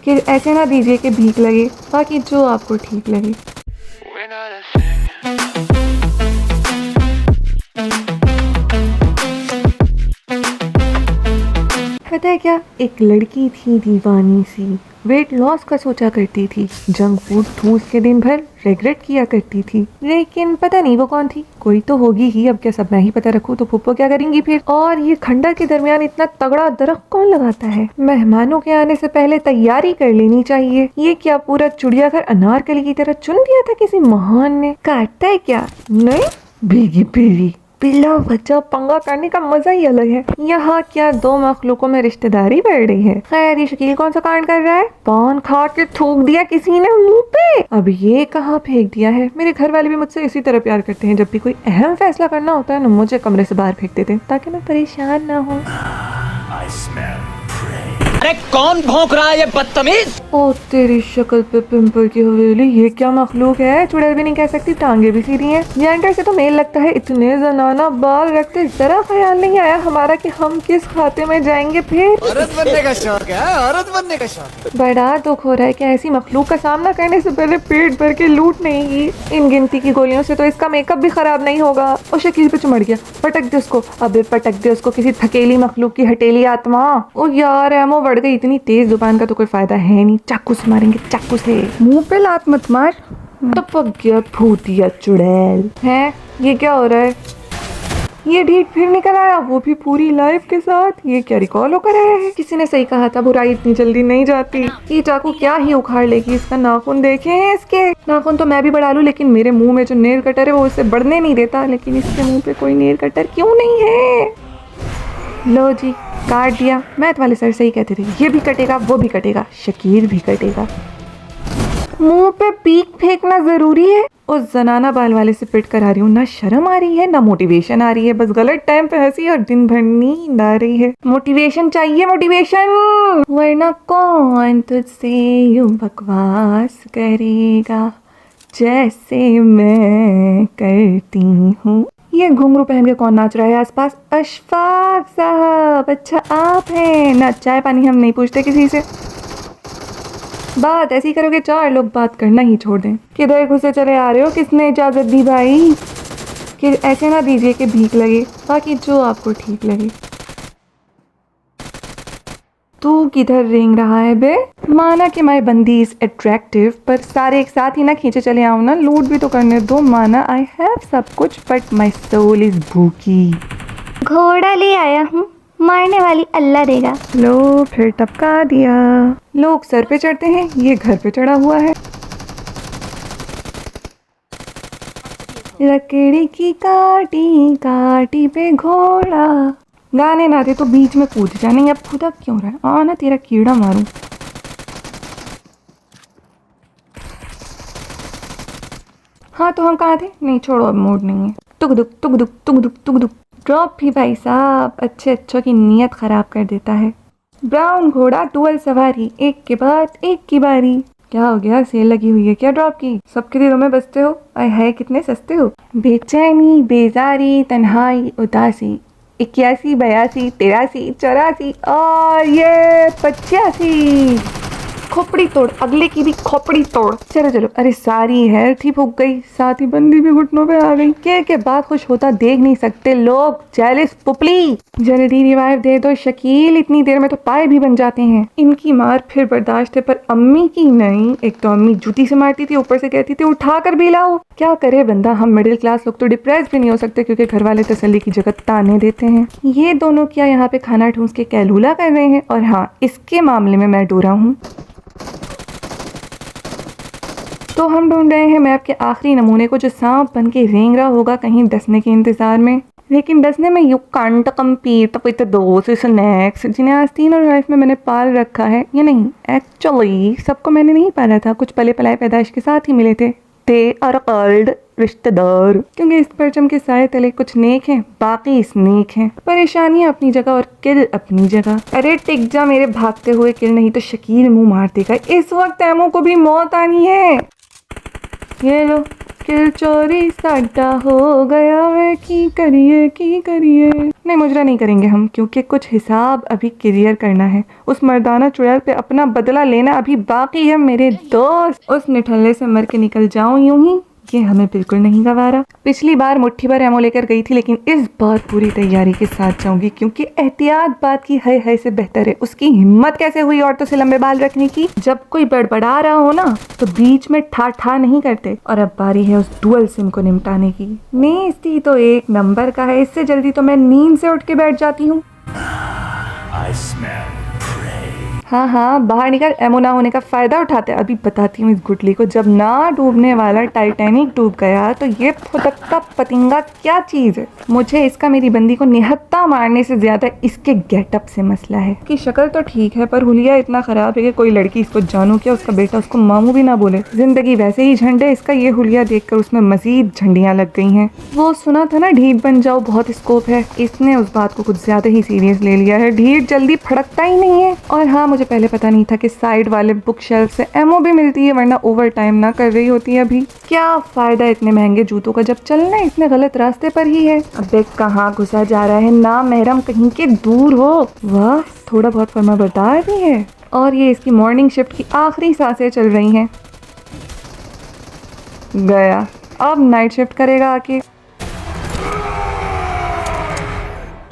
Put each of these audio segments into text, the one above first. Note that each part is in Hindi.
कि ऐसे ना दीजिए कि भीख लगे, बाकी जो आपको ठीक लगे। पता है क्या, एक लड़की थी दीवानी सी, वेट लॉस का सोचा करती थी, जंक फूड ठूस के दिन भर रिग्रेट किया करती थी, लेकिन पता नहीं वो कौन थी। कोई तो होगी ही, अब क्या सब मैं ही पता रखूं तो फूफो क्या करेंगी फिर। और ये खंडर के दरमियान इतना तगड़ा दरख्त कौन लगाता है? मेहमानों के आने से पहले तैयारी कर लेनी चाहिए। ये क्या पूरा चिड़ियाघर अनारकली की तरह चुन दिया था किसी महान ने? काटता है क्या? नहीं, भीगी पीली पिला बच्चा पंगा करने का मजा ही अलग है। यहाँ क्या दो मखलूकों में रिश्तेदारी बढ़ रही है। खैर ये शकील कौन सा कांड कर रहा है? पान खा के थूक दिया किसी ने मुंह पे। अब ये कहाँ फेंक दिया है? मेरे घर वाले भी मुझसे इसी तरह प्यार करते हैं, जब भी कोई अहम फैसला करना होता है ना, मुझे कमरे से बाहर फेंक देते हैं ताकि मैं परेशान ना हूँ। अरे कौन भौंक रहा है ये बदतमीज? ओ तेरी शक्ल पे पिंपल की हवेली, ये क्या मखलूक है? चुड़ैल भी नहीं कह सकती, टांगे भी सीधी हैं। जेंडर से तो मेल लगता है, इतने जनाना बाल रखते, जरा ख्याल नहीं आया हमारा कि हम किस खाते में जाएंगे फिर। औरत बनने का शौक है, औरत बनने का शौक। बड़ा दुख हो रहा है कि ऐसी मखलूक का सामना करने से पहले पेट भर के लूट नहीं की। इन गिनती की गोलियों से तो इसका मेकअप भी खराब नहीं होगा। और शकील पे चुमड़ गया, पटक दे उसको, अबे पटक दे उसको, किसी थकेली मखलूक की हटेली आत्मा। ओ यार एमो बढ़ गई, इतनी तेज जुबान का तो कोई फायदा है नहीं, चाकू से मारेंगे, चाकू से। मुंह पे लात मत मार। टपक गया भूतिया चुड़ैल। है ये क्या हो रहा है? ये ढीठ फिर निकल आया, वो भी पूरी लाइफ के साथ। ये क्या रिकॉल होकर आया है? किसी ने सही कहा था, बुराई इतनी जल्दी नहीं जाती। ये चाकू क्या ही उखाड़ लेगी। इसका नाखून देखे हैं इसके? नाखून तो मैं भी बढ़ा लूं, लेकिन मेरे मुंह में जो नेल कटर है वो इसे बढ़ने नहीं देता। लेकिन इसके मुंह पे कोई नेल कटर क्यों नहीं है? लो जी, काट दिया। मैथ वाले सर सही कहते थे, ये भी कटेगा वो भी कटेगा, शकील भी कटेगा। मुंह पे पीक फेंकना जरूरी है? उस जनाना बाल वाले से पिट कर आ रही हूँ, ना शर्म आ रही है ना मोटिवेशन आ रही है, बस गलत टाइम पे हंसी और दिन भर नींद आ रही है। मोटिवेशन चाहिए, मोटिवेशन, वरना कौन तुझसे यूं बकवास करेगा जैसे मैं करती हूँ। ये घुंघरू पहन के कौन नाच रहा है आसपास? अशफाक साहब, अच्छा आप हैं ना? चाय पानी हम नहीं पूछते किसी से। बात ऐसी करोगे चार लोग बात करना ही छोड़ दें। किधर घुसे चले आ रहे हो? किसने इजाजत दी भाई? कि ऐसे ना दीजिए कि भीख लगे, बाकी जो आपको ठीक लगे। तू किधर रेंग रहा है बे? माना कि माई बंदी इज अट्रैक्टिव, पर सारे एक साथ ही ना खींचे चले आओ ना, लूट भी तो करने दो। माना आई हैव सब कुछ, बट माई सोल इज भूखी। घोड़ा ले आया हूँ, मारने वाली अल्लाह देगा। लो फिर टपका दिया। लोग सर पे चढ़ते हैं, ये घर पे चढ़ा हुआ है। लकड़ी की काटी काटी पे घोड़ा। गाने ना थे तो बीच में कूद जाने, अब खुदा क्यों रहा है? आना तेरा कीड़ा मारूं। हाँ तो हम कहाँ थे? नहीं छोड़ो, अब मूड नहीं है। टुक दुक टुक दुक टुक दुक टुक दुक। ड्रॉप भी भाई साहब अच्छे अच्छों की नीयत खराब कर देता है। ब्राउन घोड़ा डुअल सवारी, एक के बाद एक की बारी। क्या हो गया, सेल लगी हुई है क्या ड्रॉप की? सबके दिलों में बसते हो, आए है कितने सस्ते हो। बेचैनी बेजारी तन्हाई उदासी, 81 82 83 84 और ये 85। खोपड़ी तोड़, अगले की भी खोपड़ी तोड़। चलो चलो, अरे सारी हेयर थी फूक गई, साथ ही बंदी भी घुटनों पे आ गई। के बाद खुश होता देख नहीं सकते लोग, जेलिस पुपली। जल्दी रिवाइव दे दो शकील, इतनी देर में तो पाए भी बन जाते हैं। इनकी मार फिर बर्दाश्त है, पर अम्मी की नहीं। एक तो अम्मी जूती से मारती थी, ऊपर से कहती थी उठा कर भी लाओ। क्या करे बंदा, हम मिडिल क्लास लोग तो डिप्रेस भी नहीं हो सकते, क्योंकि घर वाले तसल्ली की जगह ताने देते हैं। ये दोनों क्या यहाँ पे खाना ठूंस के कैलूला कर रहे हैं? और हाँ, इसके मामले में मैं डोरा हूँ। तो हम ढूंढ रहे हैं मैप के आखिरी नमूने को, जो सांप बन के रेंग रहा होगा कहीं डसने के इंतजार में। लेकिन डसने में यू कांट कम्पीट विद दोस्त स्नैक्स जिन्हें आस्तीन और लाइफ में मैंने पाल रखा है। या नहीं, एक्चुअली सबको मैंने नहीं पाला था, कुछ पले पलाए पैदाइश के साथ ही मिले थे। दे आर कॉल्ड रिश्तेदार, क्योंकि इस परचम के साए तले कुछ नेक हैं, बाकी स्नेक हैं। परेशानियां अपनी जगह और किल अपनी जगह। अरे टिक जा मेरे भागते हुए किल, नहीं तो शकील मुंह मार देगा। इस वक्त एमो को भी मौत आनी है। ये लो, मुश्किल चोरी साडा हो गया है, की करिए। नहीं, मुजरा नहीं करेंगे हम, क्योंकि कुछ हिसाब अभी क्लियर करना है। उस मर्दाना चुड़ैल पे अपना बदला लेना अभी बाकी है मेरे दोस्त। उस निठल्ले से मर के निकल जाऊं यूं ही, ये हमें बिल्कुल नहीं गवारा। पिछली बार मुट्ठी भर एमो लेकर गई थी, लेकिन इस बार पूरी तैयारी के साथ जाऊंगी, क्योंकि एहतियात बात की है से बेहतर है। उसकी हिम्मत कैसे हुई औरतों से लंबे बाल रखने की? जब कोई बड़बड़ा रहा हो ना तो बीच में ठा नहीं करते। और अब बारी है उस डुअल सिम को निपटाने की। नेस्ती तो एक नंबर का है, इससे जल्दी तो मैं नींद से उठ के बैठ जाती हूँ। हाँ, बाहर निकल। एमो ना होने का फायदा उठाते। अभी बताती हूँ इस गुटली को, जब ना डूबने वाला टाइटैनिक डूब गया तो ये फुदक्का पतिंगा क्या चीज है। मुझे इसका मेरी बंदी को निहत्था मारने से ज्यादा इसके गेटअप से मसला है। कि शक्ल तो ठीक है, पर हुलिया इतना खराब है कि कोई लड़की इसको जानू क्या उसका बेटा उसको मामू भी ना बोले। जिंदगी वैसे ही झंड है, इसका ये हुलिया देखकर उसमें मजीद झंडियां लग गई हैं। वो सुना था ना ढीठ बन जाओ, बहुत स्कोप है। इसने उस बात को कुछ ज्यादा ही सीरियस ले लिया है। ढीठ जल्दी फड़कता ही नहीं है। और हाँ, मुझे पहले पता नहीं था कि साइड वाले बुक शेल्फ से एमो भी मिलती है, वरना ओवर टाइम ना कर रही होती है। अभी क्या फायदा इतने महंगे जूतों का जब चलना इतने गलत रास्ते पर ही है। अबे कहाँ घुसा जा रहा है, ना महरम कहीं के दूर हो। वाह, थोड़ा बहुत फर्माबरदार भी है। और ये इसकी मॉर्निंग शिफ्ट की आखिरी सांसें चल रही हैं। गया, अब नाइट शिफ्ट करेगा आके।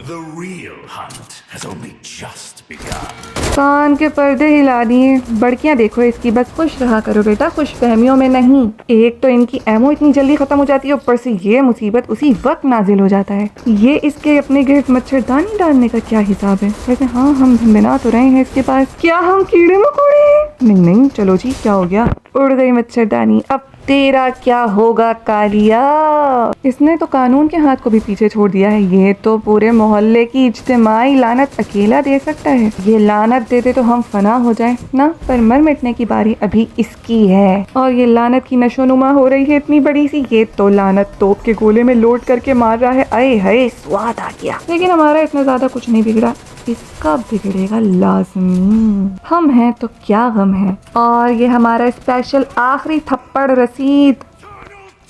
The real hunt has only just begun. कान के पर्दे हिला दिए। बड़कियां देखो इसकी, बस खुश रहा करो बेटा, खुश फहमियों में नहीं। एक तो इनकी एमो इतनी जल्दी खत्म हो जाती है, ऊपर से ये मुसीबत उसी वक्त नाजिल हो जाता है। ये इसके अपने गिर्द मच्छरदानी डालने का क्या हिसाब है? वैसे हाँ, हम बिना तो रहे हैं इसके पास। क्या हम कीड़े मकोड़े हैं? नहीं, चलो जी, क्या हो गया? उड़ गई मच्छरदानी। अब तेरा क्या होगा कालिया? इसने तो कानून के हाथ को भी पीछे छोड़ दिया है। ये तो पूरे मोहल्ले की इज्तिमाई लानत अकेला दे सकता है। ये लानत देते तो हम फना हो जाए ना, पर मर मिटने की बारी अभी इसकी है। और ये लानत की नशोनुमा हो रही है इतनी बड़ी सी। ये तो लानत तोप के गोले में लोड करके मार रहा है। अये हाय, स्वाद आ गया। लेकिन हमारा इतना ज्यादा कुछ नहीं बिगड़ा, इसका बिगड़ेगा लाजमी। हम हैं तो क्या गम है। और ये हमारा स्पेशल आखिरी थप्पड़ रसीद।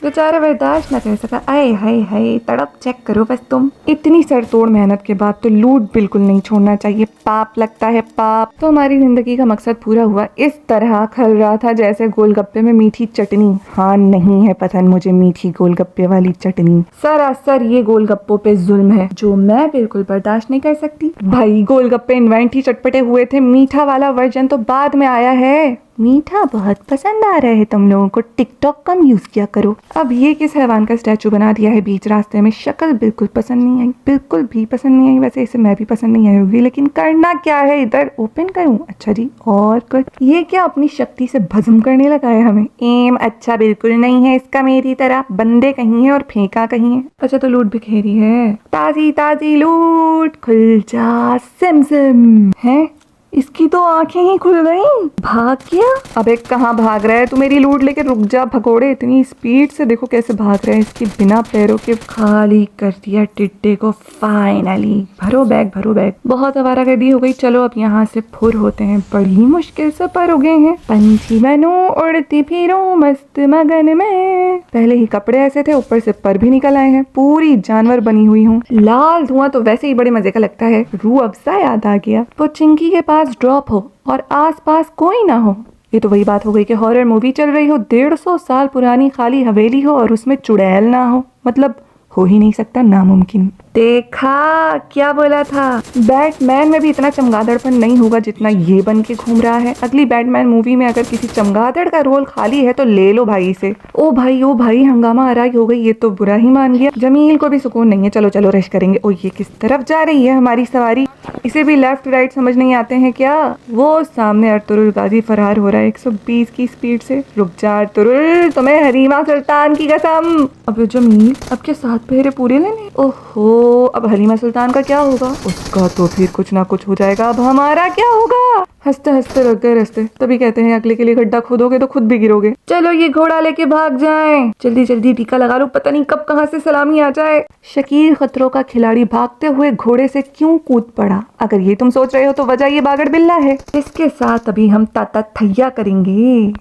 बेचारा बर्दाश्त न कर सका। आए हाय हाय, तड़प चेक करो बस तुम। इतनी सरतोड़ मेहनत के बाद तो लूट बिल्कुल नहीं छोड़ना चाहिए, पाप लगता है पाप। तो हमारी जिंदगी का मकसद पूरा हुआ। इस तरह खल रहा था जैसे गोलगप्पे में मीठी चटनी। हाँ, नहीं है पसंद मुझे मीठी गोलगप्पे वाली चटनी। सरासर ये गोलगप्पों पे जुल्म है, जो मैं बिल्कुल बर्दाश्त नहीं कर सकती। भाई, गोलगप्पे इन्वेंट ही चटपटे हुए थे, मीठा वाला वर्जन तो बाद में आया है। मीठा बहुत पसंद आ रहा है तुम लोगों को, टिकटॉक कम यूज किया करो। अब ये किस हैवान का स्टैचू बना दिया है बीच रास्ते में? शक्ल बिल्कुल पसंद नहीं आई, बिल्कुल भी पसंद नहीं आई। वैसे इसे मैं भी पसंद नहीं आई होगी, लेकिन करना क्या है? इधर ओपन करूं? अच्छा जी, और कुछ? ये क्या अपनी शक्ति से भस्म करने लगा है हमें? एम अच्छा बिल्कुल नहीं है इसका मेरी तरह। बंदे कहीं है और फेंका कहीं है। अच्छा, तो लूट बिखेरी है। ताजी ताजी लूट, खुल जा सिम सिम। है, इसकी तो आंखें ही खुल गई। भाग गया? अबे कहाँ भाग रहा है तू? मेरी लूट लेके रुक जा भगोड़े। इतनी स्पीड से देखो कैसे भाग रहा है। इसकी बिना पैरों के खाली कर दिया टिड्डे को फाइनली। भरो बैग, भरो बैग। बहुत आवारागर्दी हो गई। चलो अब यहाँ से फुर होते हैं। बड़ी मुश्किल से पर उगे हैं। पंछी बनो उड़ती फिरूं मस्त मगन में। पहले ही कपड़े ऐसे थे, ऊपर से पर भी निकल आए हैं। पूरी जानवर बनी हुई हूँ। लाल धुआं तो वैसे ही बड़े मजे का लगता है। रूह अफ़ज़ा याद आ गया। वो चिंकी के पास ड्रॉप हो और आसपास कोई ना हो। ये तो वही बात हो गई कि हॉरर मूवी चल रही हो, 150 साल पुरानी खाली हवेली हो और उसमें चुड़ैल ना हो। मतलब हो ही नहीं सकता, नामुमकिन। देखा क्या बोला था? बैटमैन में भी इतना चमगादड़पन नहीं होगा जितना ये बन के घूम रहा है। अगली बैटमैन मूवी में अगर किसी चमगादड़ का रोल खाली है तो ले लो भाई से। ओ भाई, हंगामा आराई हो गई। ये तो बुरा ही मान गया। जमील को भी सुकून नहीं है। चलो चलो रश करेंगे। ओ, ये किस तरफ जा रही है हमारी सवारी? इसे भी लेफ्ट राइट समझ नहीं आते हैं क्या? वो सामने अर्तुगरुल गाजी फरार हो रहा है 120 की स्पीड से। रुक जा अर्तुगरुल, तुम्हें हरीमा सुल्तान की कसम। अब जमील, अब के 7 फेरे पूरे लेने? ओहो, अब हलीमा सुल्तान का क्या होगा? उसका तो फिर कुछ ना कुछ हो जाएगा। अब हमारा क्या होगा? हंसते हंसते लग गए रास्ते। तभी कहते हैं अगले के लिए गड्ढा खोदोगे तो खुद भी गिरोगे। चलो ये घोड़ा लेके भाग जाएं। जल्दी जल्दी टीका लगा लो, पता नहीं कब कहां से सलामी आ जाए। शकीर खतरों का खिलाड़ी भागते हुए घोड़े से क्यों कूद पड़ा? अगर ये तुम सोच रहे हो तो वजह ये बागड़ बिल्ला है। इसके साथ अभी हम ताता थैया करेंगे।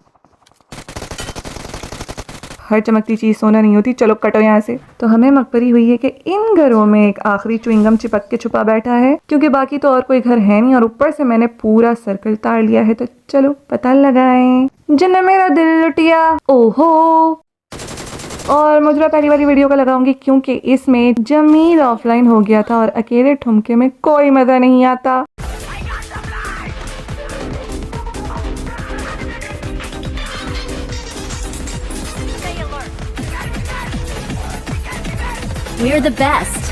हर चमकती चीज़ सोना नहीं होती, चलो कटो यहाँ से। तो हमें मकबरी हुई है कि इन घरों में एक आखिरी च्युइंगम चिपक के छुपा बैठा है, क्योंकि बाकी तो और कोई घर है नहीं और ऊपर से मैंने पूरा सर्कल ताड़ लिया है। तो चलो पता लगाएं। जिन्हें मेरा दिल लुटिया, ओहो। और मुजरा पहली वाली वीडियो का लगाऊंगी क्योंकि इसमें जमील ऑफलाइन हो गया था और अकेले ठुमके में कोई मजा नहीं आता। We're the best.